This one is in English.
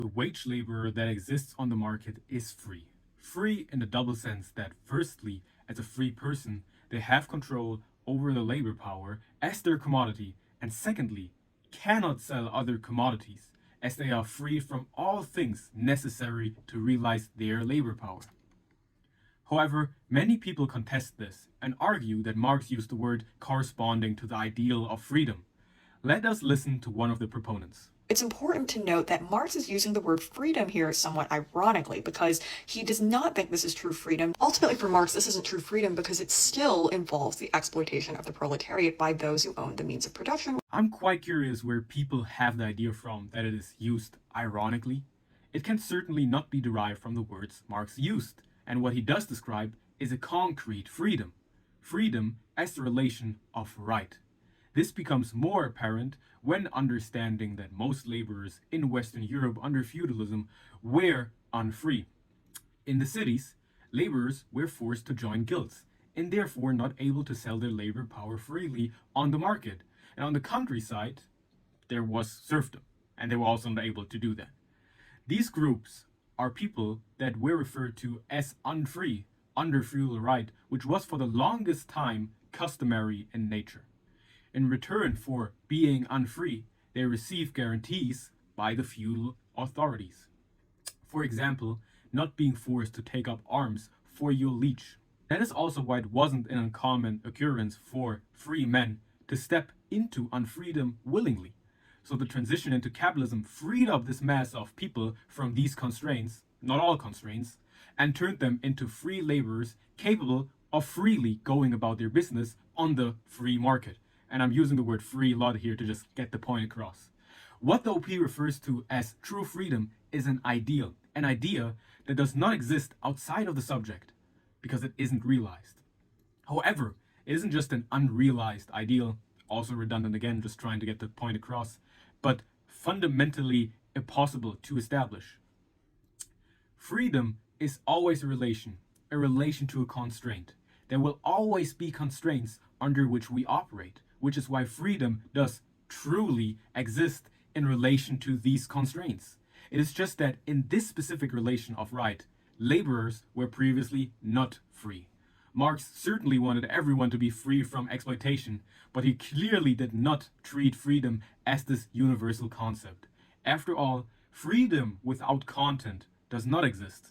The wage labor that exists on the market is free. Free in the double sense that, firstly, as a free person, they have control over the labor power as their commodity, and secondly, cannot sell other commodities, as they are free from all things necessary to realize their labor power. However, many people contest this and argue that Marx used the word corresponding to the ideal of freedom. Let us listen to one of the proponents. It's important to note that Marx is using the word freedom here somewhat ironically because he does not think this is true freedom. Ultimately, for Marx, this isn't true freedom because it still involves the exploitation of the proletariat by those who own the means of production. I'm quite curious where people have the idea from that it is used ironically. It can certainly not be derived from the words Marx used, and what he does describe is a concrete freedom. Freedom as the relation of right. This becomes more apparent when understanding that most laborers in Western Europe under feudalism were unfree. In the cities, laborers were forced to join guilds and therefore not able to sell their labor power freely on the market. And on the countryside, there was serfdom, and they were also not able to do that. These groups are people that were referred to as unfree under feudal right, which was for the longest time customary in nature. In return for being unfree, they receive guarantees by the feudal authorities. For example, not being forced to take up arms for your liege. That is also why it wasn't an uncommon occurrence for free men to step into unfreedom willingly. So the transition into capitalism freed up this mass of people from these constraints, not all constraints, and turned them into free laborers capable of freely going about their business on the free market. And I'm using the word free a lot here to just get the point across. What the OP refers to as true freedom is an ideal, an idea that does not exist outside of the subject because it isn't realized. However, it isn't just an unrealized ideal, also redundant again, just trying to get the point across, but fundamentally impossible to establish. Freedom is always a relation to a constraint. There will always be constraints under which we operate, which is why freedom does truly exist in relation to these constraints. It is just that in this specific relation of right, laborers were previously not free. Marx certainly wanted everyone to be free from exploitation, but he clearly did not treat freedom as this universal concept. After all, freedom without content does not exist.